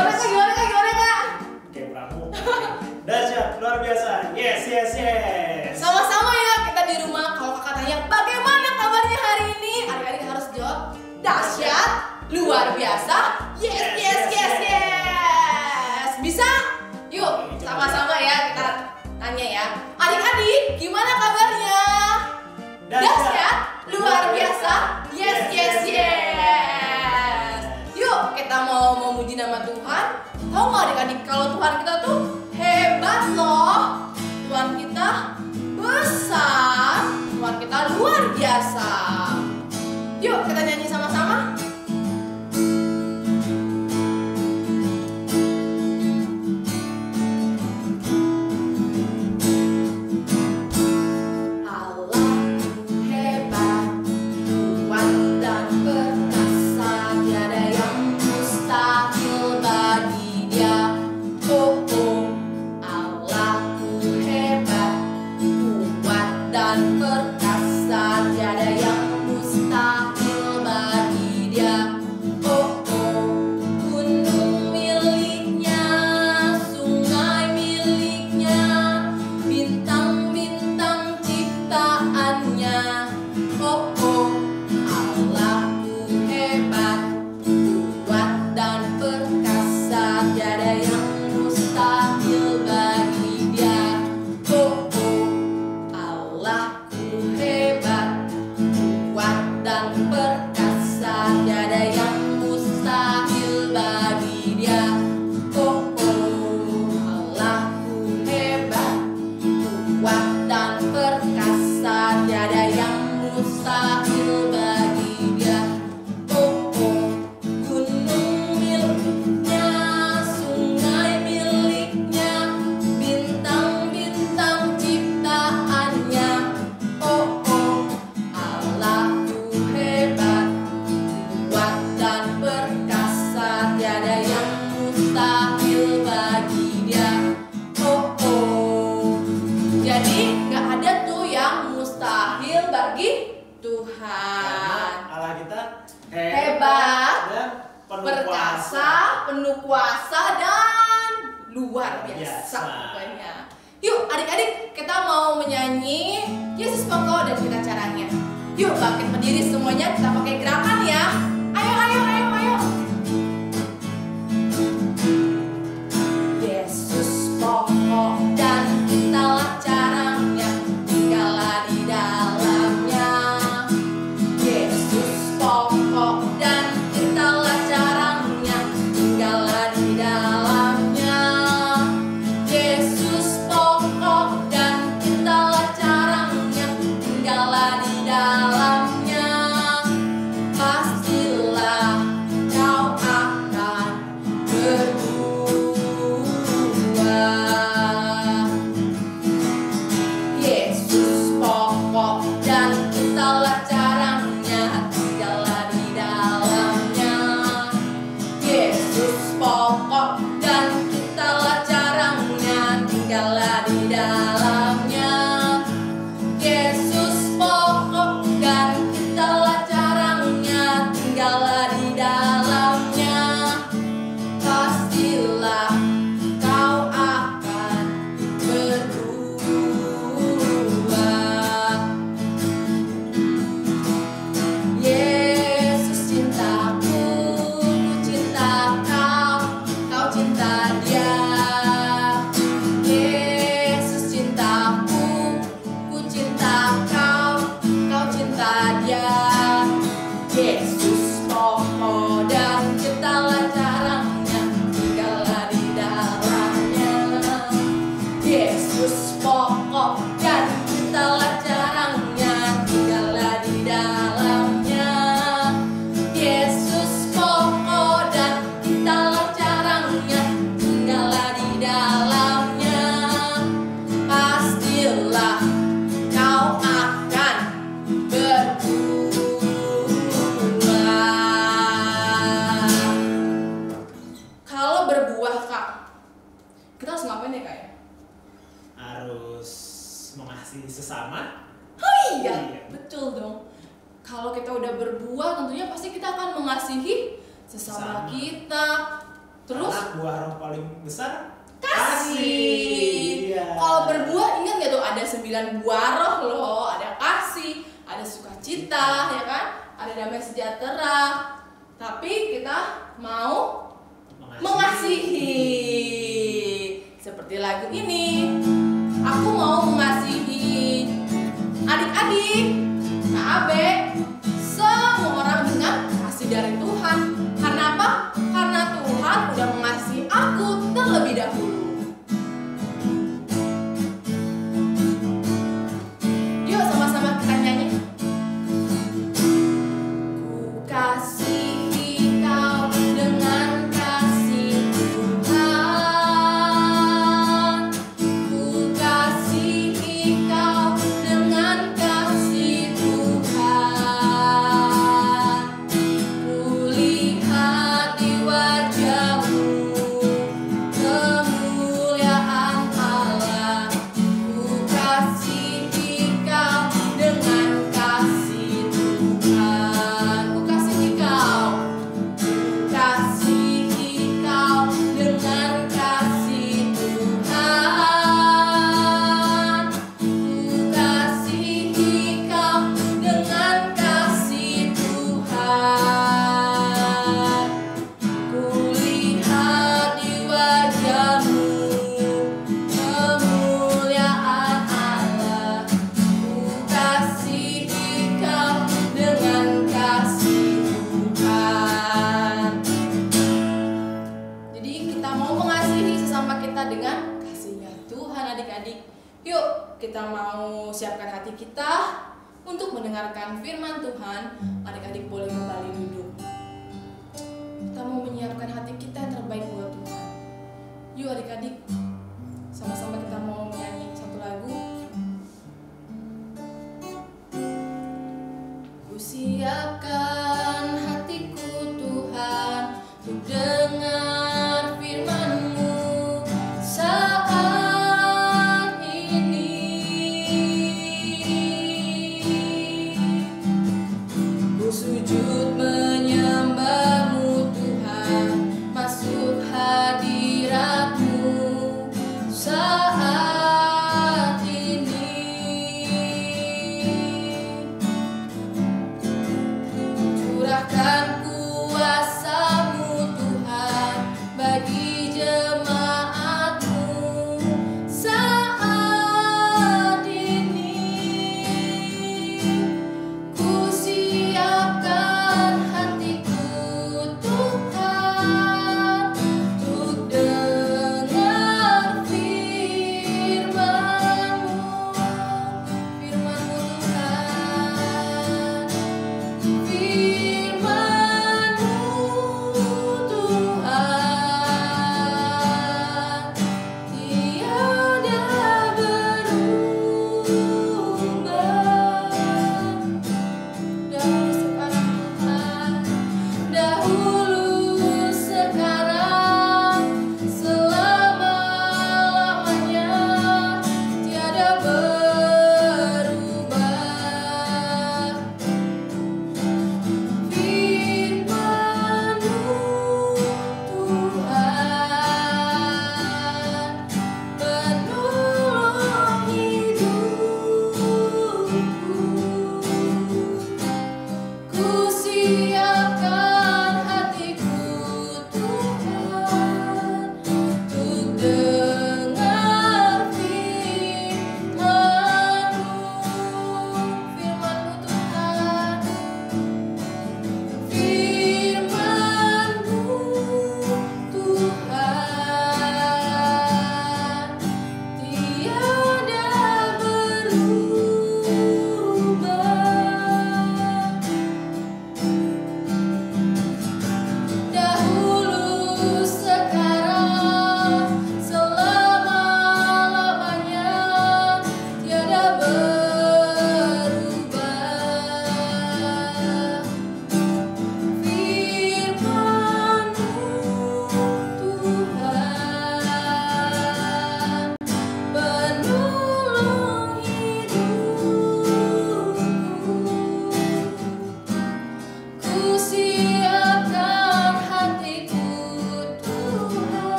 Gimana kak? Kayak pramuka. Dahsyat, luar biasa. Yes. Sama-sama ya, kita di rumah. Kalau kakak tanya bagaimana kabarnya hari ini, adik-adik harus jawab dahsyat, luar biasa. Yes. Bisa? Yuk, sama-sama ya kita tanya ya. Adik-adik, gimana kabarnya? Dahsyat, luar biasa. Yes. Yuk, kita mau memuji nama Tuhan. Tahu nggak adik-adik kalau Tuhan kita tuh hebat loh. Tuhan kita besar. Tuhan kita luar biasa. Yuk, kita nyanyi sama-sama. Perkasa, penuh kuasa dan luar biasa pokoknya. Yuk adik-adik, kita mau menyanyi Yesus pokok dan kita caranya. Yuk bangkit berdiri semuanya, kita pakai gerakan ya. Ayo. Yesus pokok dan kitalah caranya, tinggallah di dalamnya. Yesus pokok dan kitalah caranya, tinggallah di dalamnya. Yesus pokok dan kitalah caranya, tinggallah di dalamnya. Pastilah kau akan berbuah. Yesus pokok dan kitalah caranya, tinggallah di dalamnya. Yesus pokok dan kitalah caranya, tinggallah di dalamnya. Yesus pokok dan kitalah caranya, tinggallah di dalamnya. Pastilah kau akan berubah. Yesus cintaku, ku cinta kau, kau cinta dia. Yesus cintaku, ku cinta kau, kau cinta dia. Yesus pokok dan kitalah caranya, tinggallah di dalamnya. Yesus pokok dan kitalah caranya, tinggallah di dalamnya. Yesus pokok dan kitalah caranya, tinggallah di dalamnya. Pastilah kau akan berbuah. Kalau berbuah kak, kita harus ngapain ya kak ya? Harus mengasihi sesama. Oh iya, betul dong. Kalau kita udah berbuah, tentunya pasti kita akan mengasihi sesama Sama. kita. Terus Karena buah roh paling besar kasih. Iya. Kalau berbuah ingat nggak tuh ada 9 buah roh loh, ada kasih, ada sukacita, ya kan? Ada damai sejahtera. Tapi kita mau mengasihi. Seperti lagu ini. Aku mau mengasihi adik-adik, Kak Abe, semua orang dengan kasih dari Tuhan. Karena apa? Karena Tuhan udah mengasihi aku terlebih dahulu. Yuk sama-sama kita nyanyi. Ku kasihi kau dengan kasih Tuhan. Ku kasihi kau dengan kasih Tuhan. Ku lihat di wajahmu kemuliaan Allah. Ku kasihi kau dengan kasih Tuhan. Ku kasihi kau. Ku kasihi kau dengan kasih Tuhan. Ku kasihi kau dengan kasih Tuhan. Ku lihat di wajahmu kemuliaan Allah. Ku kasihi kau dengan kasih Tuhan. Jadi kita mau mengasihi sesama kita dengan kasihnya Tuhan, adik-adik. Yuk kita mau siapkan hati kita untuk mendengarkan firman Tuhan. Adik-adik boleh kembali duduk. Kita mau menyiapkan hati kita yang terbaik buat Tuhan. Yuk adik-adik, sama-sama kita mau menyanyi satu lagu. Ku siapkan hatiku Tuhan untuk dengar firman-Mu saat ini. Ku sujud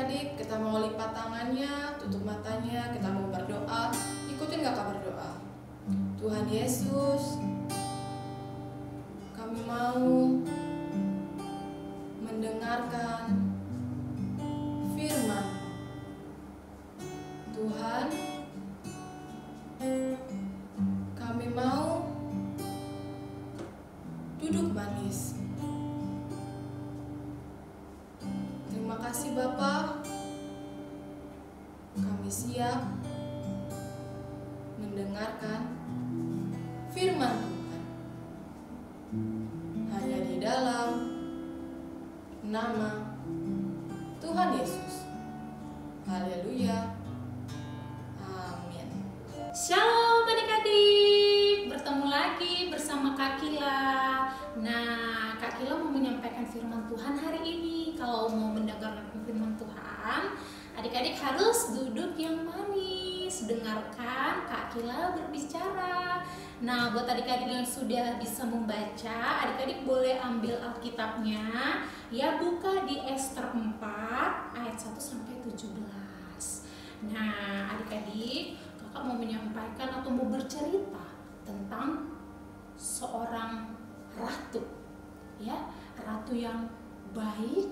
adik-adik, kita mau lipat tangannya, tutup matanya, kita mau berdoa. Ikutin kakak berdoa. Tuhan Yesus, kami mau mendengarkan firman Tuhan. Kami mau duduk manis. Terima kasih Bapa. Kami siap mendengarkan firman Tuhan. Hanya di dalam nama Tuhan Yesus. Haleluya. Amin. Shalom adik-adik, bertemu lagi bersama Kak Kila. Nah, Kak Kila mau menyampaikan firman Tuhan hari ini. Kalau mau mendengarkan firman Tuhan, adik-adik harus duduk yang manis, dengarkan Kak Kila berbicara. Nah, buat adik-adik yang sudah bisa membaca, adik-adik boleh ambil Alkitabnya. Ya, buka di Ester 4 ayat 1 sampai 17. Nah, adik-adik, kakak mau menyampaikan atau mau bercerita tentang seorang ratu, ya, ratu yang baik,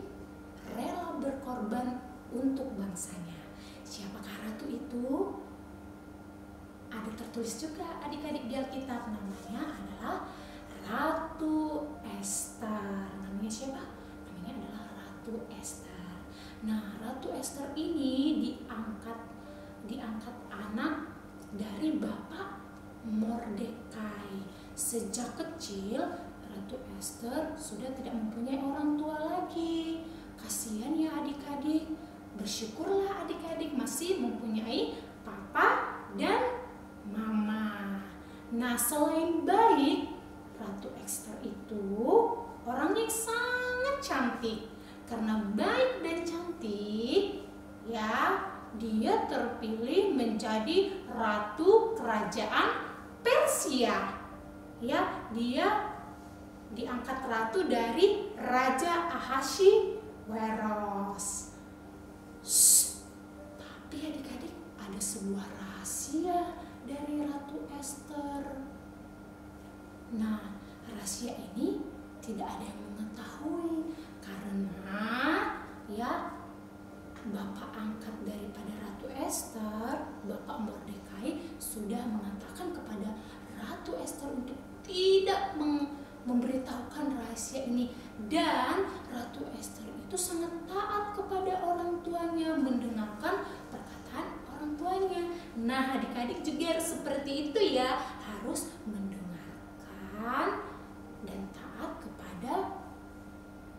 rela berkorban untuk bangsanya. Siapakah ratu itu? Ada tertulis juga adik-adik di Alkitab, namanya adalah Ratu Ester. Namanya siapa? Namanya adalah Ratu Ester. Nah, Ratu Ester ini diangkat anak dari Bapak Mordekai. Sejak kecil Ratu Ester sudah tidak mempunyai orang tua lagi. Kasihan ya adik-adik. Bersyukurlah adik-adik masih mempunyai papa dan mama. Nah, selain baik, Ratu Ester itu orang yang sangat cantik. Karena baik dan cantik, ya, dia terpilih menjadi ratu kerajaan Persia. Ya, dia diangkat ratu dari Raja Ahasiweros. Tapi adik-adik, ada sebuah rahasia dari Ratu Ester. Nah, rahasia ini tidak ada yang mengetahui karena ya bapak angkat daripada Ratu Ester, Bapak Mordekai, sudah mengatakan kepada Ratu Ester untuk tidak memberitahukan rahasia ini. Dan Ratu Ester itu sangat taat kepada orang tuanya, mendengarkan perkataan orang tuanya. Nah, adik-adik juga harus seperti itu ya, harus mendengarkan dan taat kepada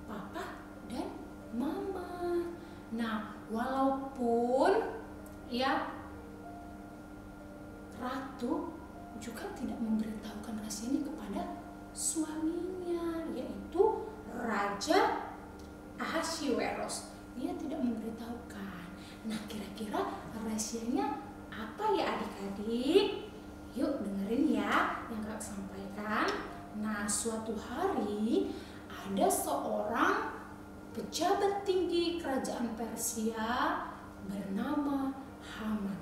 papa dan mama. Nah, walaupun ya ratu juga tidak memberitahukan rahasia ini kepada suaminya, yaitu Raja Ahasiweros. Dia tidak memberitahukan. Nah, kira-kira rahasianya apa ya adik-adik? Yuk dengerin ya yang Kak sampaikan. Nah, suatu hari ada seorang pejabat tinggi kerajaan Persia bernama Haman.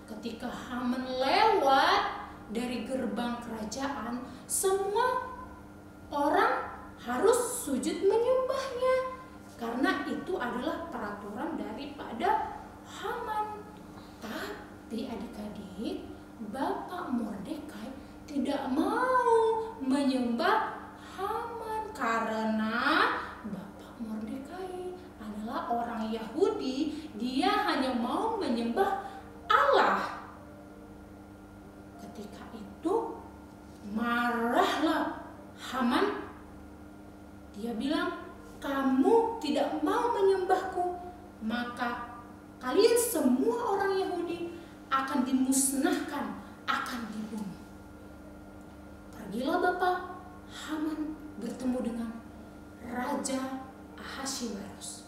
Ketika Haman lewat dari gerbang kerajaan, semua orang harus sujud menyembahnya karena itu adalah peraturan daripada Haman. Tapi adik-adik, Bapak Mordekai tidak mau menyembah Haman karena Bapak Mordekai adalah orang Yahudi. Dia hanya mau menyembah Allah. Ketika itu marahlah Haman. Dia bilang, kamu tidak mau menyembahku, maka kalian semua orang Yahudi akan dimusnahkan, akan dibunuh. Pergilah Bapak Haman bertemu dengan Raja Ahasiweros.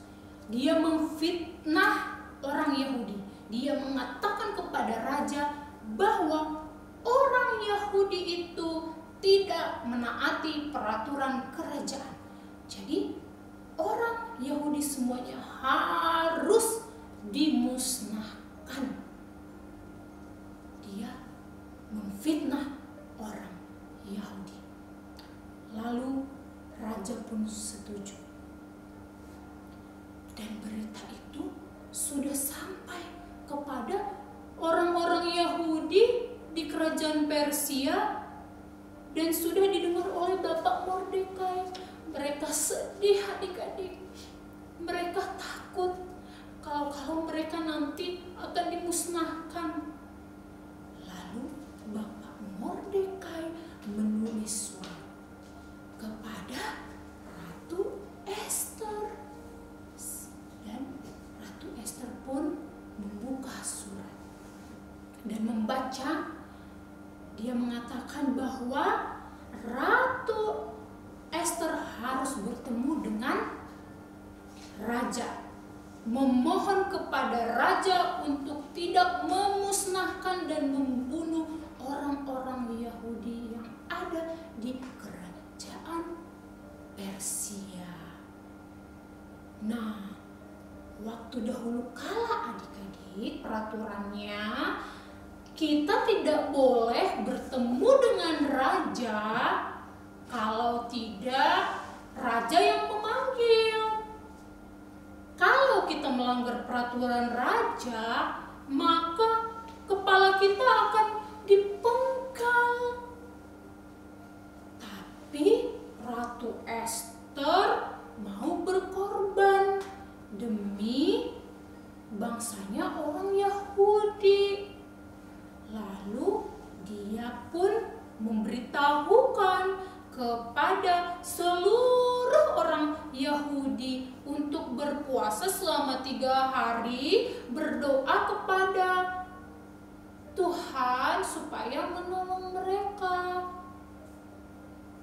Dia memfitnah orang Yahudi. Dia mengatakan kepada raja bahwa orang Yahudi itu tidak menaati peraturan kerajaan. Jadi orang Yahudi semuanya harus nanti akan dimusnahkan. Lalu Bapak Mordekai menulis surat kepada Ratu Ester, dan Ratu Ester pun membuka surat dan membaca. Dia mengatakan bahwa Ratu Ester harus bertemu dengan raja, memohon kepada raja untuk tidak memusnahkan dan membunuh orang-orang Yahudi yang ada di kerajaan Persia. Nah, waktu dahulu kala adik-adik, peraturannya kita tidak boleh bertemu dengan raja kalau tidak raja yang memanggil. Kalau kita melanggar peraturan raja, maka kepala kita akan dipenggal. Tapi Ratu Ester mau berkorban demi bangsanya orang Yahudi. Lalu dia pun memberitahukan kepada seluruh orang Yahudi untuk berpuasa selama 3 hari, berdoa kepada Tuhan supaya menolong mereka.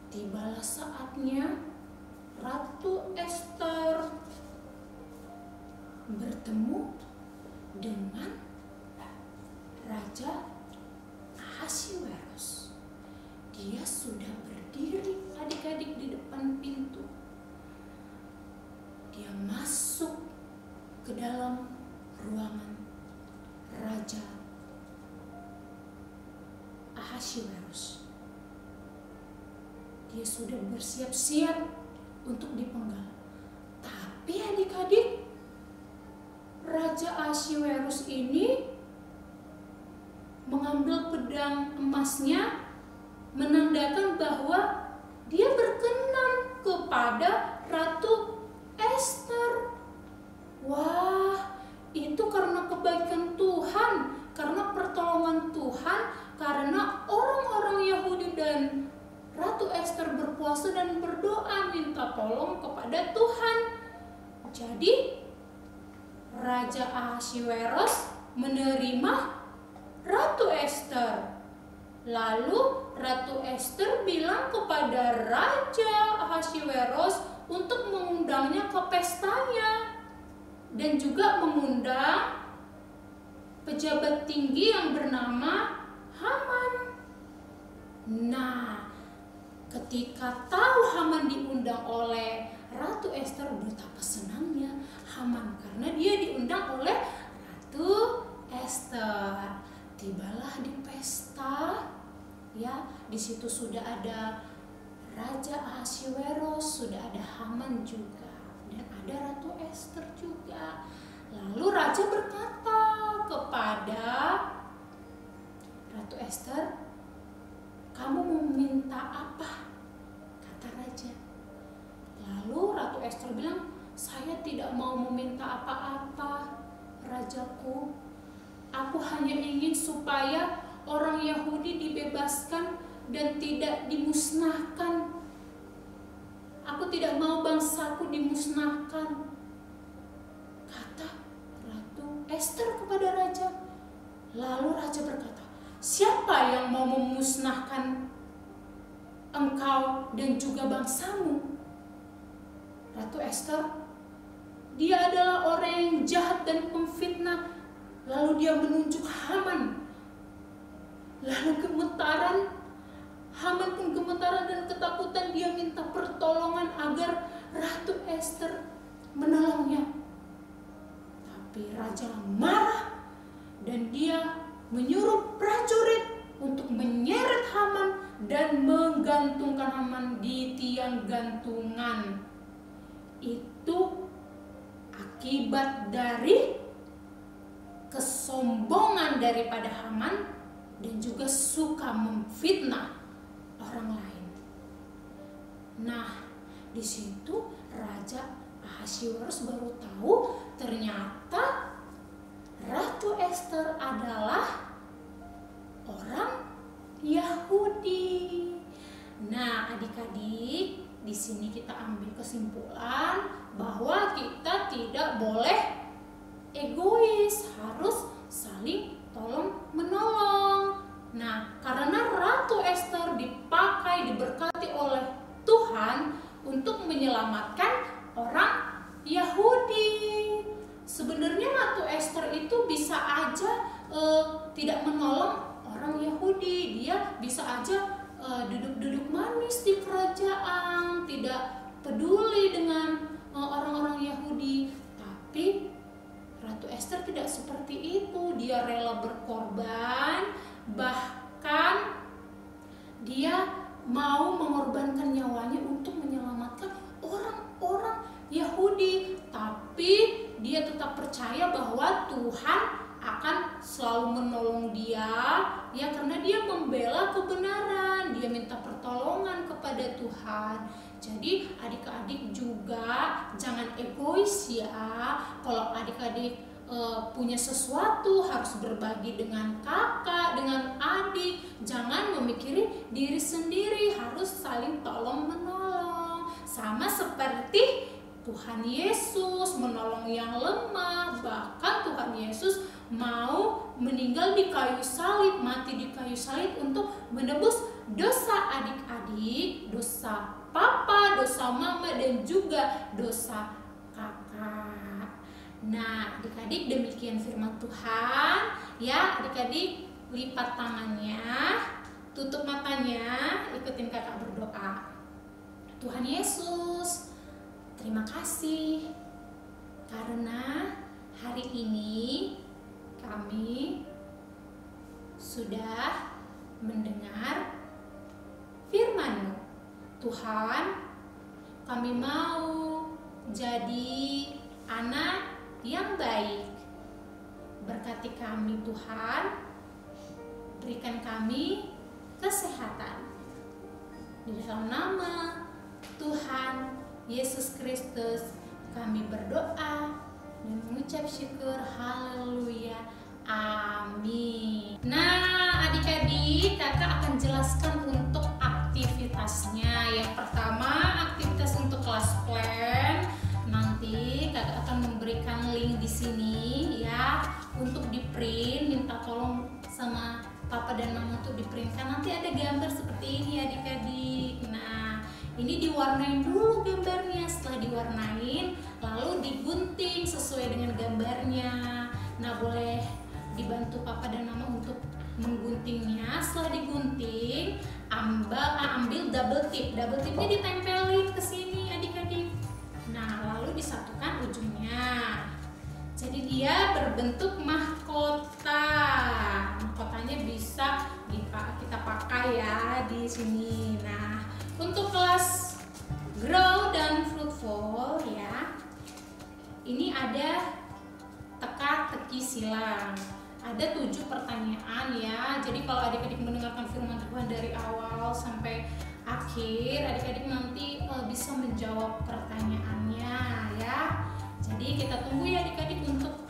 Tibalah saatnya Ratu Ester bertemu dengan Raja Ahasiwerus. Dia sudah berdiri adik-adik di depan pintu. Dia masuk ke dalam ruangan Raja Ahasiwerus. Dia sudah bersiap-siap untuk dipenggal. Tapi adik-adik, Raja Ahasiwerus ini mengambil pedang emasnya, menandakan bahwa dia berkenan kepada Ratu Ester. Wah, itu karena kebaikan Tuhan, karena pertolongan Tuhan, karena orang-orang Yahudi dan Ratu Ester berpuasa dan berdoa minta tolong kepada Tuhan. Jadi Raja Ahasiwerus menerima Ratu Ester. Lalu Ratu Ester bilang kepada Raja Ahasiwerus untuk mengundangnya ke pestanya dan juga mengundang pejabat tinggi yang bernama Haman. Nah, ketika tahu Haman diundang oleh Ratu Ester, betapa senangnya Haman karena dia diundang oleh Ratu Ester. Tibalah di pesta, ya, di situ sudah ada Raja Ahasiwerus, sudah ada Haman juga, dan ada Ratu Ester juga. Lalu raja berkata kepada Ratu Ester, "Kamu mau minta apa?" kata raja. Lalu Ratu Ester bilang, "Saya tidak mau meminta apa-apa, rajaku. Aku hanya ingin supaya orang Yahudi dibebaskan dan tidak dimusnahkan. Aku tidak mau bangsaku dimusnahkan," kata Ratu Ester kepada raja. Lalu raja berkata, "Siapa yang mau memusnahkan engkau dan juga bangsamu?" Ratu Ester, "Dia adalah orang yang jahat dan pemfitnah." Lalu dia menunjuk Haman. Lalu gemetaran, Haman pun gemetaran dan ketakutan. Dia minta pertolongan agar Ratu Ester menolongnya. Tapi raja marah dan dia menyuruh prajurit untuk menyeret Haman dan menggantungkan Haman di tiang gantungan. Itu akibat dari kesombongan daripada Haman dan juga suka memfitnah orang lain. Nah, di situ Raja Ahasiwerus baru tahu ternyata Ratu adalah orang Yahudi. Nah, adik-adik, di sini kita ambil kesimpulan bahwa kita tidak boleh egois, harus saling tolong menolong. Nah, karena Ratu Ester diberkati oleh Tuhan untuk menyelamatkan orang Yahudi. Sebenarnya Ratu Ester itu bisa aja tidak menolong orang Yahudi. Dia bisa aja duduk-duduk manis di kerajaan, tidak peduli dengan orang-orang Yahudi. Tapi Ratu Ester tidak seperti itu. Dia rela berkorban, bahkan dia mau mengorbankan nyawanya untuk menyelamatkan orang-orang Yahudi. Tapi dia tetap percaya bahwa Tuhan akan selalu menolong dia, ya, karena dia membela kebenaran, dia minta pertolongan kepada Tuhan. Jadi adik-adik juga jangan egois ya. Kalau adik-adik punya sesuatu harus berbagi dengan kakak, dengan adik. Jangan memikiri diri sendiri, harus saling tolong menolong. Sama seperti Tuhan Yesus menolong yang lemah. Bahkan Tuhan Yesus mau meninggal di kayu salib, mati di kayu salib untuk menebus dosa adik-adik, dosa papa, dosa mama, dan juga dosa kakak. Nah, adik-adik, demikian firman Tuhan. Ya, adik-adik, lipat tangannya, tutup matanya, ikutin kakak berdoa. Tuhan Yesus, terima kasih karena hari ini kami sudah mendengar firman-Mu. Tuhan, kami mau jadi anak yang baik. Berkati kami Tuhan, berikan kami kesehatan. Di dalam nama Tuhan Yesus Kristus kami berdoa dan mengucap syukur. Haleluya, amin. Nah, adik-adik, kakak akan jelaskan untuk aktivitasnya. Yang pertama, aktivitas untuk kelas plan. Nanti kakak akan memberikan link di sini ya untuk di print. Minta tolong sama papa dan mama untuk di printkan. Nanti ada gambar seperti ini adik-adik. Nah, ini diwarnain dulu gambarnya. Setelah diwarnain, lalu digunting sesuai dengan gambarnya. Nah, boleh dibantu papa dan mama untuk mengguntingnya. Setelah digunting, ambil double tip. Double tipnya ditempelin ke sini adik-adik. Nah, lalu disatukan ujungnya. Jadi dia berbentuk mahkota. Mahkotanya bisa kita pakai ya di sini. Nah, untuk kelas grow dan fruitful ya, ini ada teka-teki silang. Ada 7 pertanyaan ya. Jadi kalau adik-adik mendengarkan firman Tuhan dari awal sampai akhir, adik-adik nanti bisa menjawab pertanyaannya ya. Jadi kita tunggu ya adik-adik untuk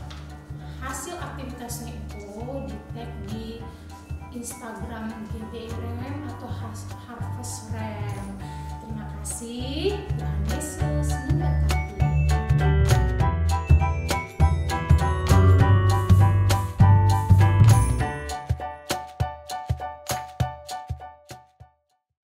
hasil aktivitasnya itu di tag di Instagram GBRM atau Harvest Rem. Terima kasih, Tuhan Yesus.